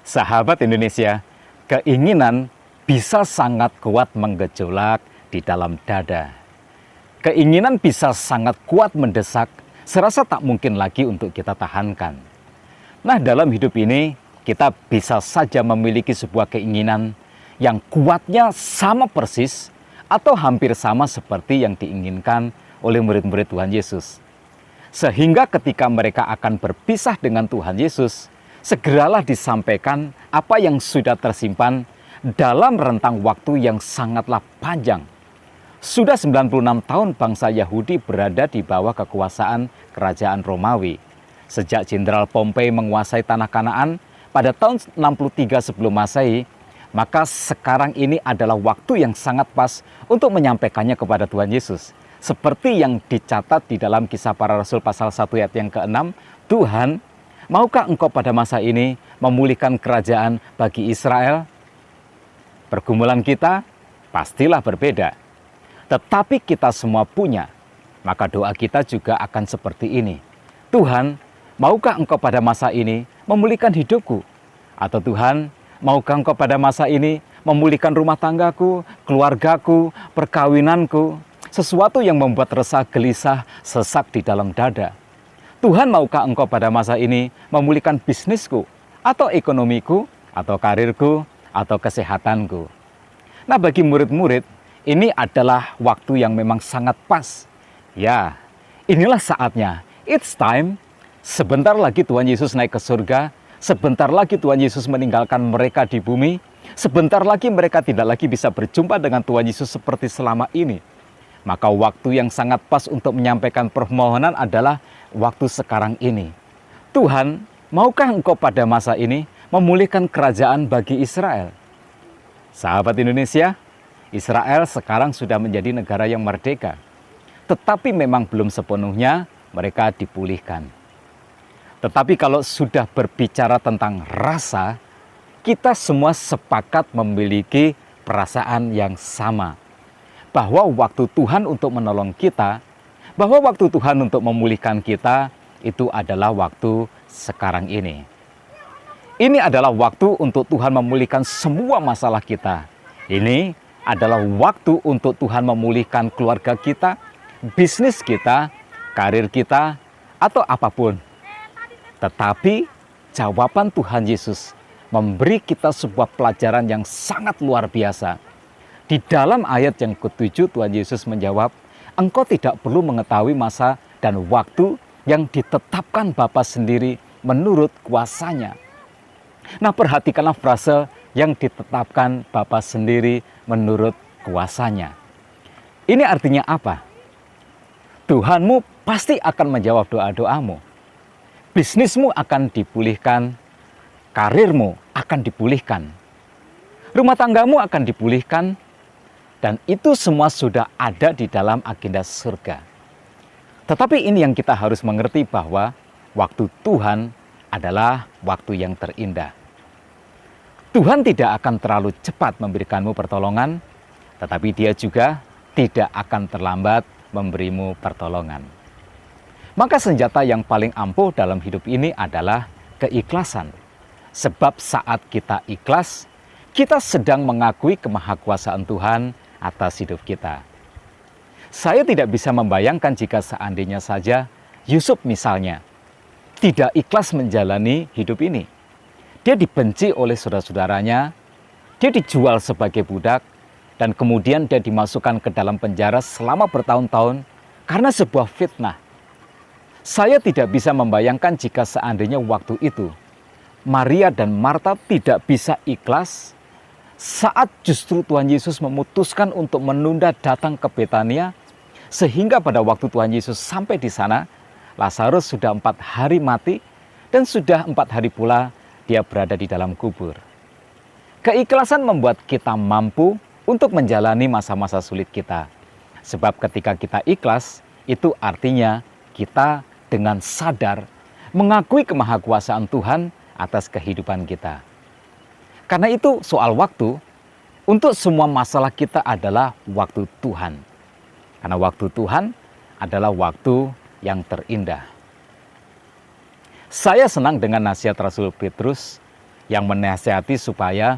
Sahabat Indonesia, keinginan bisa sangat kuat menggejolak di dalam dada. Keinginan bisa sangat kuat mendesak, serasa tak mungkin lagi untuk kita tahankan. Nah, dalam hidup ini, kita bisa saja memiliki sebuah keinginan yang kuatnya sama persis atau hampir sama seperti yang diinginkan oleh murid-murid Tuhan Yesus. Sehingga ketika mereka akan berpisah dengan Tuhan Yesus, segeralah disampaikan apa yang sudah tersimpan dalam rentang waktu yang sangatlah panjang. Sudah 96 tahun bangsa Yahudi berada di bawah kekuasaan kerajaan Romawi. Sejak Jenderal Pompei menguasai tanah Kanaan pada tahun 63 sebelum Masehi, maka sekarang ini adalah waktu yang sangat pas untuk menyampaikannya kepada Tuhan Yesus. Seperti yang dicatat di dalam Kisah Para Rasul pasal 1 ayat yang ke-6, Tuhan, maukah engkau pada masa ini memulihkan kerajaan bagi Israel? Pergumulan kita pastilah berbeda. Tetapi kita semua punya, maka doa kita juga akan seperti ini. Tuhan, maukah engkau pada masa ini memulihkan hidupku? Atau Tuhan, maukah engkau pada masa ini memulihkan rumah tanggaku, keluargaku, perkawinanku? Sesuatu yang membuat resah, gelisah, sesak di dalam dada. Tuhan, maukah engkau pada masa ini memulihkan bisnisku, atau ekonomiku, atau karirku, atau kesehatanku? Nah, bagi murid-murid, ini adalah waktu yang memang sangat pas. Ya, inilah saatnya. It's time. Sebentar lagi Tuhan Yesus naik ke surga. Sebentar lagi Tuhan Yesus meninggalkan mereka di bumi. Sebentar lagi mereka tidak lagi bisa berjumpa dengan Tuhan Yesus seperti selama ini. Maka waktu yang sangat pas untuk menyampaikan permohonan adalah waktu sekarang ini. Tuhan, maukah engkau pada masa ini memulihkan kerajaan bagi Israel? Sahabat Indonesia, Israel sekarang sudah menjadi negara yang merdeka. Tetapi memang belum sepenuhnya mereka dipulihkan. Tetapi kalau sudah berbicara tentang rasa, kita semua sepakat memiliki perasaan yang sama. Bahwa waktu Tuhan untuk menolong kita, bahwa waktu Tuhan untuk memulihkan kita, itu adalah waktu sekarang ini. Ini adalah waktu untuk Tuhan memulihkan semua masalah kita. Ini adalah waktu untuk Tuhan memulihkan keluarga kita, bisnis kita, karir kita, atau apapun. Tetapi jawaban Tuhan Yesus memberi kita sebuah pelajaran yang sangat luar biasa. Di dalam ayat yang ke-7 Tuhan Yesus menjawab, engkau tidak perlu mengetahui masa dan waktu yang ditetapkan Bapa sendiri menurut kuasanya. Nah, perhatikanlah frase yang ditetapkan Bapa sendiri menurut kuasanya. Ini artinya apa? Tuhanmu pasti akan menjawab doa-doamu. Bisnismu akan dipulihkan, karirmu akan dipulihkan, rumah tanggamu akan dipulihkan, dan itu semua sudah ada di dalam agenda surga. Tetapi ini yang kita harus mengerti bahwa waktu Tuhan adalah waktu yang terindah. Tuhan tidak akan terlalu cepat memberikanmu pertolongan, tetapi Dia juga tidak akan terlambat memberimu pertolongan. Maka senjata yang paling ampuh dalam hidup ini adalah keikhlasan. Sebab saat kita ikhlas, kita sedang mengakui kemahakuasaan Tuhan atas hidup kita. Saya tidak bisa membayangkan jika seandainya saja Yusuf misalnya tidak ikhlas menjalani hidup ini. Dia dibenci oleh saudara-saudaranya, dia dijual sebagai budak, dan kemudian dia dimasukkan ke dalam penjara selama bertahun-tahun karena sebuah fitnah. Saya tidak bisa membayangkan jika seandainya waktu itu Maria dan Marta tidak bisa ikhlas saat justru Tuhan Yesus memutuskan untuk menunda datang ke Betania, sehingga pada waktu Tuhan Yesus sampai di sana, Lazarus sudah 4 hari mati dan sudah 4 hari pula dia berada di dalam kubur. Keikhlasan membuat kita mampu untuk menjalani masa-masa sulit kita. Sebab ketika kita ikhlas, itu artinya kita dengan sadar mengakui kemahakuasaan Tuhan atas kehidupan kita. Karena itu soal waktu, untuk semua masalah kita adalah waktu Tuhan. Karena waktu Tuhan adalah waktu yang terindah. Saya senang dengan nasihat Rasul Petrus yang menasihati supaya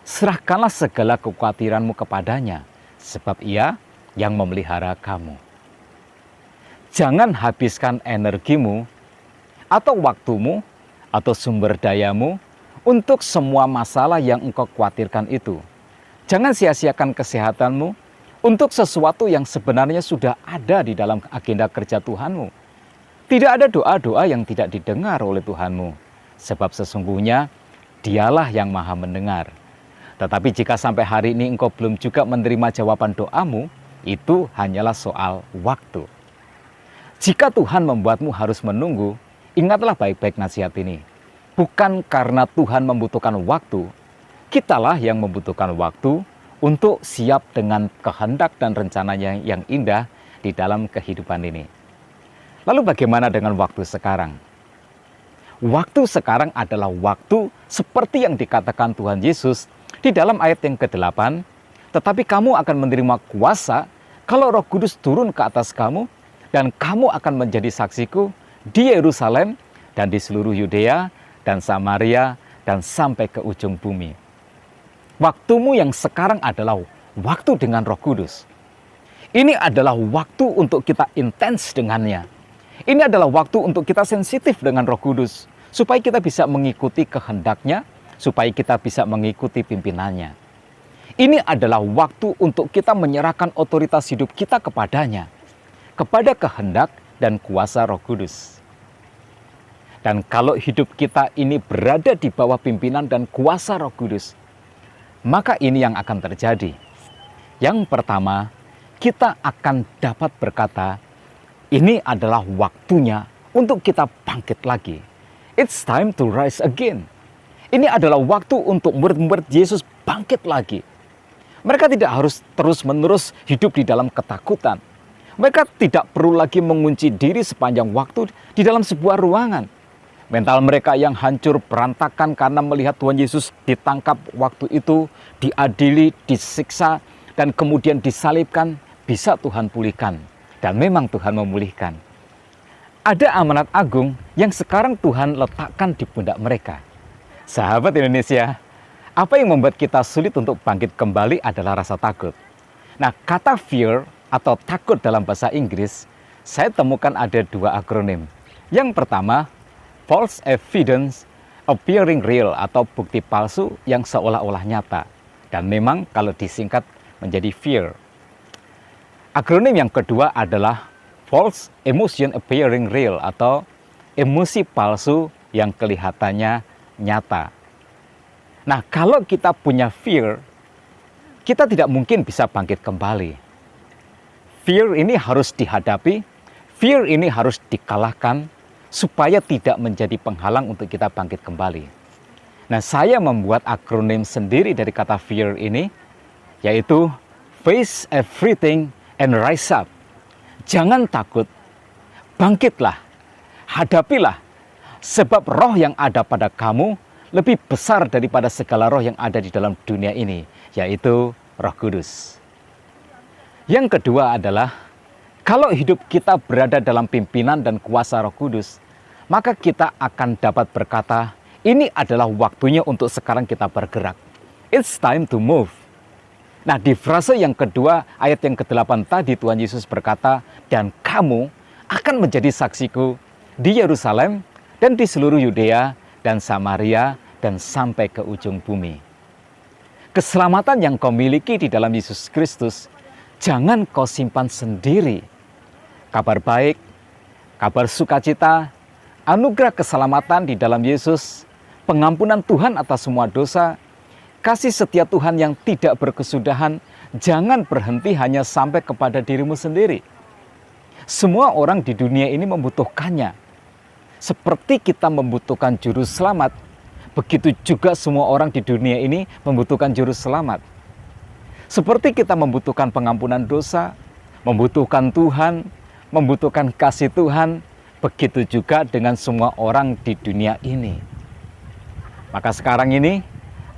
serahkanlah segala kekhawatiranmu kepadanya, sebab Ia yang memelihara kamu. Jangan habiskan energimu atau waktumu atau sumber dayamu untuk semua masalah yang engkau khawatirkan itu. Jangan sia-siakan kesehatanmu untuk sesuatu yang sebenarnya sudah ada di dalam agenda kerja Tuhanmu. Tidak ada doa-doa yang tidak didengar oleh Tuhanmu, sebab sesungguhnya Dialah yang Maha mendengar. Tetapi jika sampai hari ini engkau belum juga menerima jawaban doamu, itu hanyalah soal waktu. Jika Tuhan membuatmu harus menunggu, ingatlah baik-baik nasihat ini. Bukan karena Tuhan membutuhkan waktu, kitalah yang membutuhkan waktu untuk siap dengan kehendak dan rencananya yang indah di dalam kehidupan ini. Lalu bagaimana dengan waktu sekarang? Waktu sekarang adalah waktu seperti yang dikatakan Tuhan Yesus di dalam ayat yang ke-8, tetapi kamu akan menerima kuasa kalau Roh Kudus turun ke atas kamu, dan kamu akan menjadi saksiku di Yerusalem dan di seluruh Yudea dan Samaria dan sampai ke ujung bumi. Waktumu yang sekarang adalah waktu dengan Roh Kudus. Ini adalah waktu untuk kita intens dengannya. Ini adalah waktu untuk kita sensitif dengan Roh Kudus, supaya kita bisa mengikuti kehendaknya, supaya kita bisa mengikuti pimpinannya. Ini adalah waktu untuk kita menyerahkan otoritas hidup kita kepadanya, kepada kehendak dan kuasa Roh Kudus. Dan kalau hidup kita ini berada di bawah pimpinan dan kuasa Roh Kudus, maka ini yang akan terjadi. Yang pertama, kita akan dapat berkata, ini adalah waktunya untuk kita bangkit lagi. It's time to rise again. Ini adalah waktu untuk murid-murid Yesus bangkit lagi. Mereka tidak harus terus-menerus hidup di dalam ketakutan. Mereka tidak perlu lagi mengunci diri sepanjang waktu di dalam sebuah ruangan. Mental mereka yang hancur berantakan karena melihat Tuhan Yesus ditangkap waktu itu, diadili, disiksa, dan kemudian disalibkan, bisa Tuhan pulihkan. Dan memang Tuhan memulihkan. Ada amanat agung yang sekarang Tuhan letakkan di pundak mereka. Sahabat Indonesia, apa yang membuat kita sulit untuk bangkit kembali adalah rasa takut. Nah, kata fear atau takut dalam bahasa Inggris, saya temukan ada dua akronim. Yang pertama, false evidence appearing real atau bukti palsu yang seolah-olah nyata. Dan memang kalau disingkat menjadi fear. Akronim yang kedua adalah false emotion appearing real atau emosi palsu yang kelihatannya nyata. Nah, kalau kita punya fear, kita tidak mungkin bisa bangkit kembali. Fear ini harus dihadapi, fear ini harus dikalahkan, supaya tidak menjadi penghalang untuk kita bangkit kembali. Nah, saya membuat akronim sendiri dari kata fear ini, yaitu face everything and rise up. Jangan takut, bangkitlah, hadapilah, sebab roh yang ada pada kamu lebih besar daripada segala roh yang ada di dalam dunia ini, yaitu Roh Kudus. Yang kedua adalah, kalau hidup kita berada dalam pimpinan dan kuasa Roh Kudus, maka kita akan dapat berkata, ini adalah waktunya untuk sekarang kita bergerak. It's time to move. Nah, di frase yang kedua, ayat yang ke-8 tadi Tuhan Yesus berkata, dan kamu akan menjadi saksiku di Yerusalem dan di seluruh Yudea dan Samaria dan sampai ke ujung bumi. Keselamatan yang kau miliki di dalam Yesus Kristus, jangan kau simpan sendiri. Kabar baik, kabar sukacita, anugerah keselamatan di dalam Yesus, pengampunan Tuhan atas semua dosa, kasih setia Tuhan yang tidak berkesudahan, jangan berhenti hanya sampai kepada dirimu sendiri. Semua orang di dunia ini membutuhkannya. Seperti kita membutuhkan juru selamat, begitu juga semua orang di dunia ini membutuhkan juru selamat. Seperti kita membutuhkan pengampunan dosa, membutuhkan Tuhan, membutuhkan kasih Tuhan, begitu juga dengan semua orang di dunia ini. Maka sekarang ini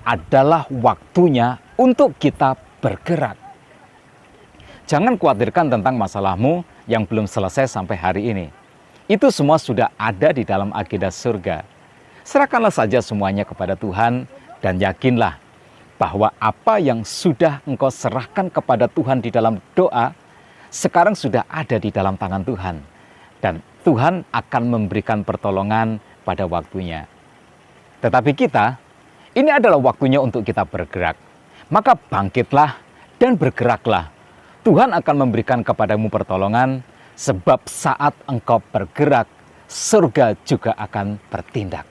adalah waktunya untuk kita bergerak. Jangan khawatirkan tentang masalahmu yang belum selesai sampai hari ini. Itu semua sudah ada di dalam agenda surga. Serahkanlah saja semuanya kepada Tuhan dan yakinlah bahwa apa yang sudah engkau serahkan kepada Tuhan di dalam doa, sekarang sudah ada di dalam tangan Tuhan. Dan Tuhan akan memberikan pertolongan pada waktunya. Tetapi kita, ini adalah waktunya untuk kita bergerak. Maka bangkitlah dan bergeraklah. Tuhan akan memberikan kepadamu pertolongan, sebab saat engkau bergerak, surga juga akan bertindak.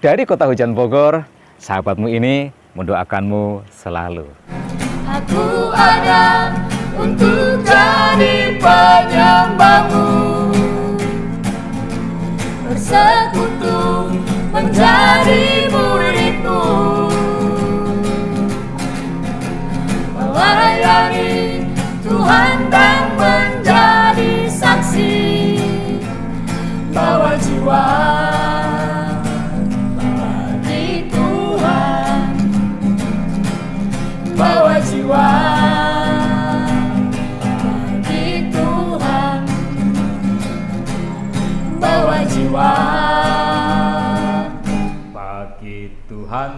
Dari Kota Hujan Bogor, sahabatmu ini mendoakanmu selalu. Aku ada untuk jadi penyembahmu, bersekutu menjadi muridmu, melayani Tuhan dan menjadi saksi, bawa jiwa bagi Tuhan, bawa jiwa bagi Tuhan, bawa jiwa Bagi Tuhan